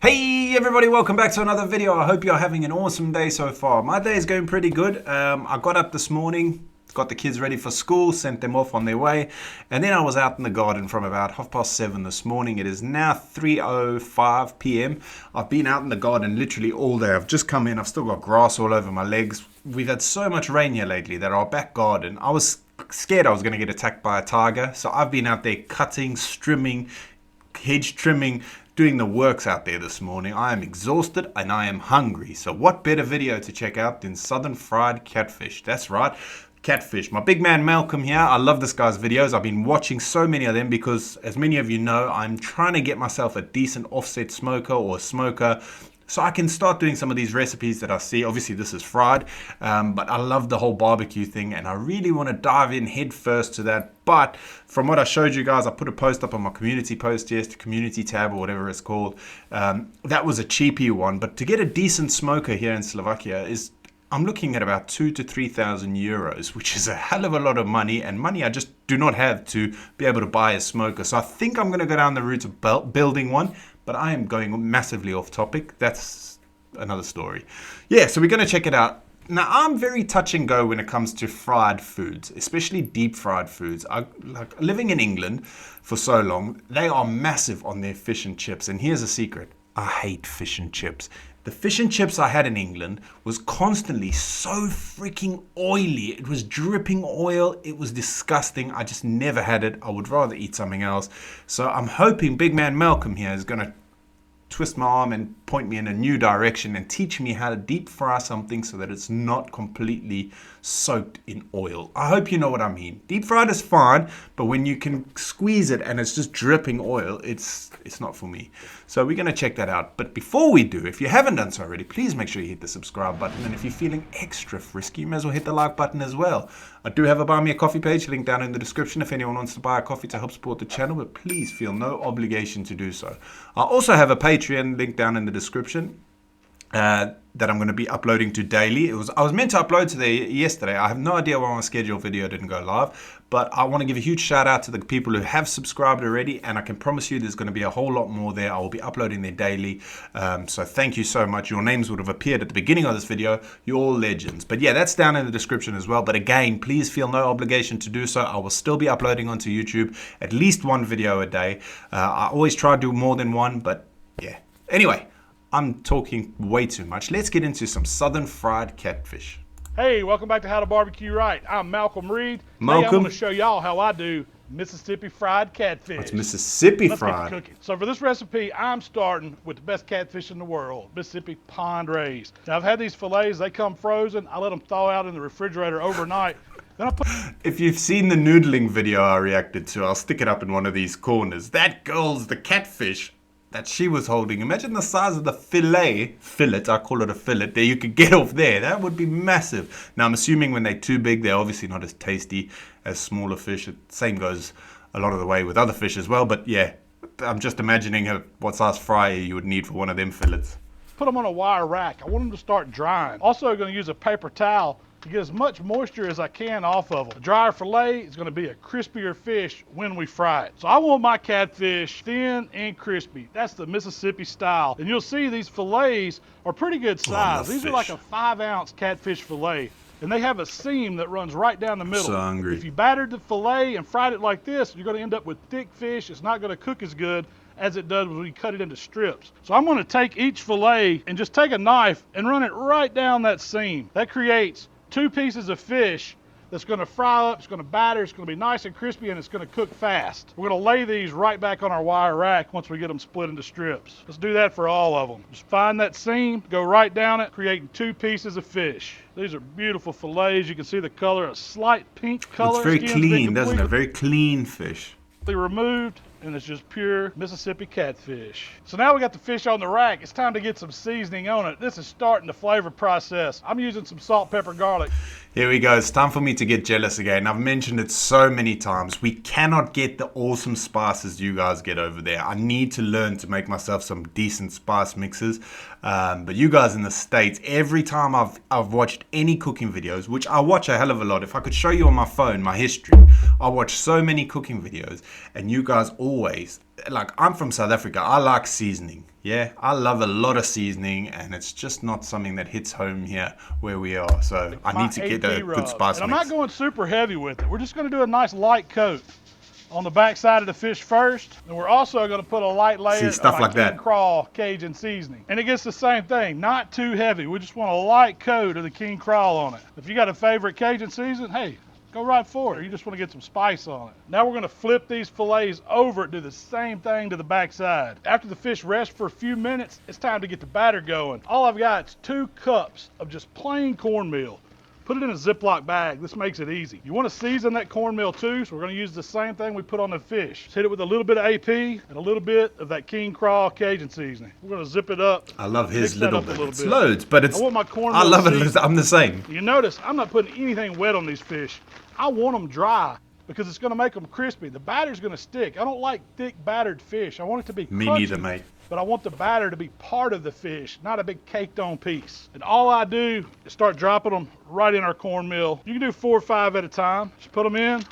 Hey everybody, welcome back to another video. I hope you're having an awesome day so far. My day is going pretty good. I got up this morning, got the kids ready for school, sent them off on their way, and then I was out in the garden from about 7:30 this morning. It is now 3:05 p.m. I've been out in the garden literally all day. I've just come in, I've still got grass all over my legs. We've had so much rain here lately that our back garden, I was scared I was going to get attacked by a tiger, so I've been out there cutting, strimming, hedge trimming, doing the works out there this morning. I am exhausted and I am hungry. So what better video to check out than Southern Fried Catfish? That's right, Catfish. My big man Malcolm here. I love this guy's videos. I've been watching so many of them because, as many of you know, I'm trying to get myself a decent offset smoker or smoker so I can start doing some of these recipes that I see. Obviously this is fried, but I love the whole barbecue thing and I really want to dive in head first to that. But from what I showed you guys, I put a post up on my community post yesterday, community tab or whatever it's called. That was a cheapy one, but to get a decent smoker here in Slovakia I'm looking at about 2,000 to 3,000 euros, which is a hell of a lot of money, and money I just do not have to be able to buy a smoker. So I think I'm going to go down the route of building one, but I am going massively off topic. That's another story. Yeah, so we're going to check it out. Now, I'm very touch and go when it comes to fried foods, especially deep fried foods. Like living in England for so long, they are massive on their fish and chips. And here's a secret. I hate fish and chips. The fish and chips I had in England was constantly so freaking oily. It was dripping oil. It was disgusting. I just never had it. I would rather eat something else. So I'm hoping big man Malcolm here is going to twist my arm and point me in a new direction and teach me how to deep fry something so that it's not completely soaked in oil. I hope you know what I mean. Deep fried is fine, but when you can squeeze it and it's just dripping oil, it's not for me. So we're going to check that out. But before we do, if you haven't done so already, please make sure you hit the subscribe button. And if you're feeling extra frisky, you may as well hit the like button as well. I do have a Buy Me a Coffee page, link down in the description if anyone wants to buy a coffee to help support the channel, but please feel no obligation to do so. I also have a Patreon link down in the description that I'm going to be uploading to daily. I was meant to upload to there yesterday. I have no idea why my scheduled video didn't go live, but I want to give a huge shout out to the people who have subscribed already, and I can promise you there's going to be a whole lot more there. I will be uploading there daily, so thank you so much. Your names would have appeared at the beginning of this video. You're all legends. But yeah, that's down in the description as well. But again, please feel no obligation to do so. I will still be uploading onto YouTube at least one video a day. I always try to do more than one, but yeah. Anyway, I'm talking way too much. Let's get into some Southern Fried Catfish. Hey, welcome back to How to Barbecue Right. I'm Malcolm Reed. Malcolm. Today I'm going to show y'all how I do Mississippi fried catfish. It's Mississippi Let's fried. get to cooking. So for this recipe, I'm starting with the best catfish in the world, Mississippi pond raised. Now I've had these fillets, they come frozen. I let them thaw out in the refrigerator overnight. Then I put... If you've seen the noodling video I reacted to, I'll stick it up in one of these corners. That girl's the catfish that she was holding. Imagine the size of the fillet, I call it a fillet, that you could get off there. That would be massive. Now I'm assuming when they're too big, they're obviously not as tasty as smaller fish. Same goes a lot of the way with other fish as well, but yeah, I'm just imagining what size fryer you would need for one of them fillets. Put them on a wire rack. I want them to start drying. Also going to use a paper towel to get as much moisture as I can off of them. A drier fillet is going to be a crispier fish when we fry it. So I want my catfish thin and crispy. That's the Mississippi style. And you'll see these fillets are pretty good size. These are like a 5-ounce catfish fillet. And they have a seam that runs right down the middle. So hungry. If you battered the fillet and fried it like this, you're going to end up with thick fish. It's not going to cook as good as it does when we cut it into strips. So I'm going to take each fillet and just take a knife and run it right down that seam. That creates 2 pieces of fish that's going to fry up, it's going to batter, it's going to be nice and crispy, and it's going to cook fast. We're going to lay these right back on our wire rack once we get them split into strips. Let's do that for all of them. Just find that seam, go right down it, creating 2 pieces of fish. These are beautiful fillets. You can see the color, a slight pink color. It's very clean, doesn't it? Very clean fish. Removed, and it's just pure Mississippi catfish. So now we got the fish on the rack. It's time to get some seasoning on it. This is starting the flavor process. I'm using some salt, pepper, garlic. Here we go. It's time for me to get jealous again. I've mentioned it so many times. We cannot get the awesome spices you guys get over there. I need to learn to make myself some decent spice mixes. But you guys in the States, every time I've watched any cooking videos, which I watch a hell of a lot. If I could show you on my phone my history, I watch so many cooking videos, and you guys always, like, I'm from South Africa. I like seasoning. Yeah, I love a lot of seasoning, and it's just not something that hits home here where we are. So I need to get a good spice and I'm mix. not going super heavy with it. We're just going to do a nice light coat on the back side of the fish first, and we're also going to put a light layer stuff of like King that. Crawl Cajun seasoning. And it gets the same thing, not too heavy. We just want a light coat of the King Crawl on it. If you got a favorite Cajun season, hey, go right for it. You just want to get some spice on it. Now we're going to flip these fillets over and do the same thing to the back side. After the fish rests for a few minutes, it's time to get the batter going. All I've got is 2 cups of just plain cornmeal. Put it in a Ziploc bag. This makes it easy. You want to season that cornmeal too, so we're going to use the same thing we put on the fish. Just hit it with a little bit of AP and a little bit of that King Crawl Cajun seasoning. We're going to zip it up. I love his little bit. It's bit. loads, but it's. I want my cornmeal I love it. seasoned. I'm the same. You notice I'm not putting anything wet on these fish. I want them dry because it's going to make them crispy. The batter's going to stick. I don't like thick battered fish. I want it to be crunchy. Me neither, mate. But I want the batter to be part of the fish, not a big caked on piece. And all I do is start dropping them right in our cornmeal. You can do 4 or 5 at a time. Just put them in,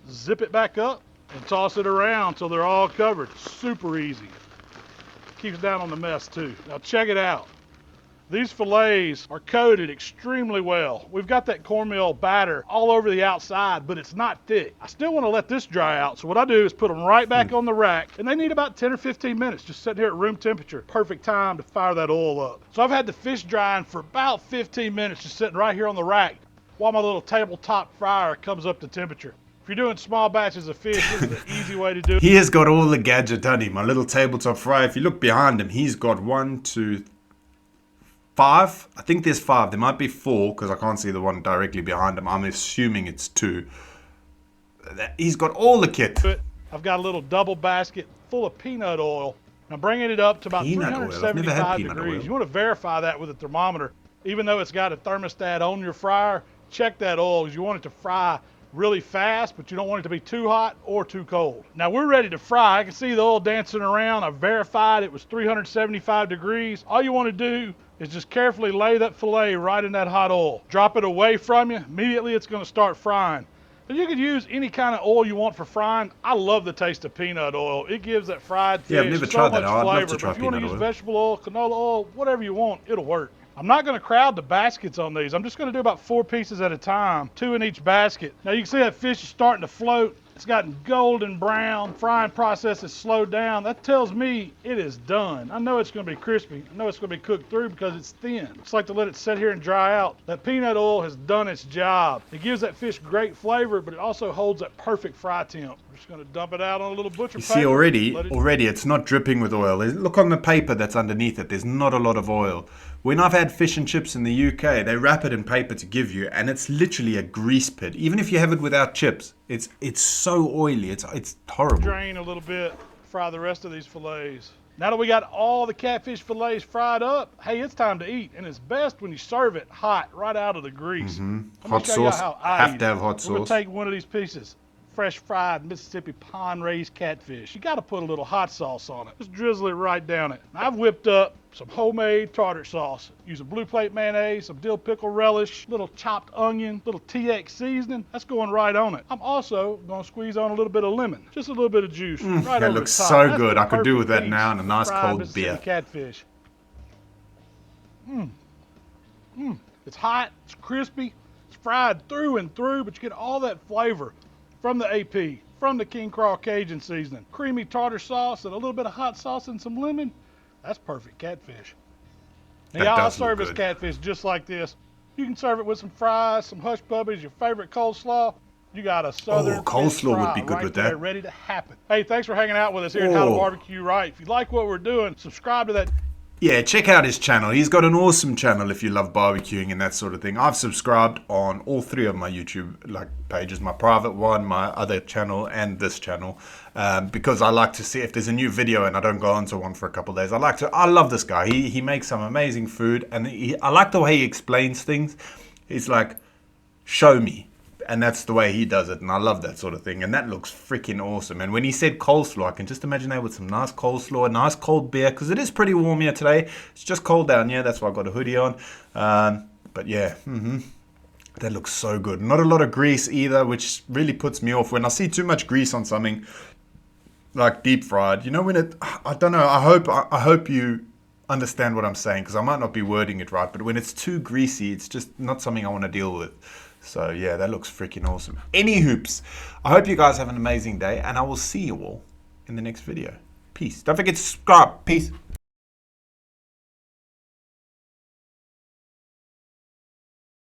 zip it back up, and toss it around till they're all covered. Super easy. Keeps down on the mess too. Now check it out. These fillets are coated extremely well. We've got that cornmeal batter all over the outside, but it's not thick. I still want to let this dry out, so what I do is put them right back on the rack, and they need about 10 or 15 minutes just sitting here at room temperature. Perfect time to fire that oil up. So I've had the fish drying for about 15 minutes just sitting right here on the rack while my little tabletop fryer comes up to temperature. If you're doing small batches of fish, this is the easy way to do it. He has got all the gadget on him. My little tabletop fryer. If you look behind him, he's got 1, 2, 5. I think there's 5. There might be 4 because I can't see the one directly behind him. I'm assuming it's 2. He's got all the kit. I've got a little double basket full of peanut oil. I'm bringing it up to about 375 degrees. You want to verify that with a thermometer. Even though it's got a thermostat on your fryer, check that oil because you want it to fry really fast, but you don't want it to be too hot or too cold. Now we're ready to fry. I can see the oil dancing around. I verified it was 375 degrees. All you want to do is just carefully lay that fillet right in that hot oil. Drop it away from you. Immediately it's going to start frying. And you could use any kind of oil you want for frying. I love the taste of peanut oil. It gives that fried fish I've never so tried much that. I'd flavor. love to try But if you want to peanut use oil. vegetable oil, canola oil, whatever you want, it'll work. I'm not going to crowd the baskets on these. I'm just going to do about 4 pieces at a time, 2 in each basket. Now you can see that fish is starting to float. It's gotten golden brown. Frying process is slowed down. That tells me it is done. I know it's going to be crispy. I know it's going to be cooked through because it's thin. It's like to let it sit here and dry out. That peanut oil has done its job. It gives that fish great flavor, but it also holds that perfect fry temp. We're just going to dump it out on a little butcher paper. See, already it's not dripping with oil. Look on the paper that's underneath it. There's not a lot of oil. When I've had fish and chips in the UK, they wrap it in paper to give you, and it's literally a grease pit. Even if you have it without chips, it's so oily. It's horrible. Drain a little bit, fry the rest of these fillets. Now that we got all the catfish fillets fried up, hey, it's time to eat. And it's best when you serve it hot, right out of the grease. Hot sauce. Have to have hot sauce. We're going to take one of these pieces. Fresh fried Mississippi pond raised catfish. You got to put a little hot sauce on it. Just drizzle it right down it. I've whipped up some homemade tartar sauce. Use a blue plate mayonnaise, some dill pickle relish, little chopped onion, little TX seasoning. That's going right on it. I'm also going to squeeze on a little bit of lemon, just a little bit of juice. Right that over looks the top. so That's good. the I could do with that perfect now and a piece nice of fried cold Mississippi beer. Catfish. It's hot, it's crispy, it's fried through and through, but you get all that flavor from the AP, from the King Crawl Cajun seasoning, creamy tartar sauce and a little bit of hot sauce and some lemon. That's perfect catfish. Now, That I'll does look serve this good. catfish just like this. You can serve it with some fries, some hush puppies, your favorite coleslaw. You got a southern coleslaw fish would fry be good right with there, that. ready to happen. Hey, thanks for hanging out with us here at How to Oh. Barbecue Right. If you like what we're doing, subscribe to that. Yeah, check out his channel. He's got an awesome channel if you love barbecuing and that sort of thing. I've subscribed on all 3 of my YouTube pages, my private one, my other channel, and this channel, because I like to see if there's a new video and I don't go onto one for a couple of days. I love this guy. He makes some amazing food, and I like the way he explains things. He's like, show me. And that's the way he does it, and I love that sort of thing. And that looks freaking awesome. And when he said coleslaw, I can just imagine that with some nice coleslaw, a nice cold beer, because it is pretty warm here today. It's just cold down here. That's why I got a hoodie on. But yeah, That looks so good. Not a lot of grease either, which really puts me off. When I see too much grease on something like deep fried, you know, when it, I don't know, I hope you understand what I'm saying, because I might not be wording it right, but when it's too greasy, it's just not something I want to deal with. So yeah, that looks freaking awesome. Any hoops, I hope you guys have an amazing day, and I will see you all in the next video. Peace. Don't forget to subscribe. Peace.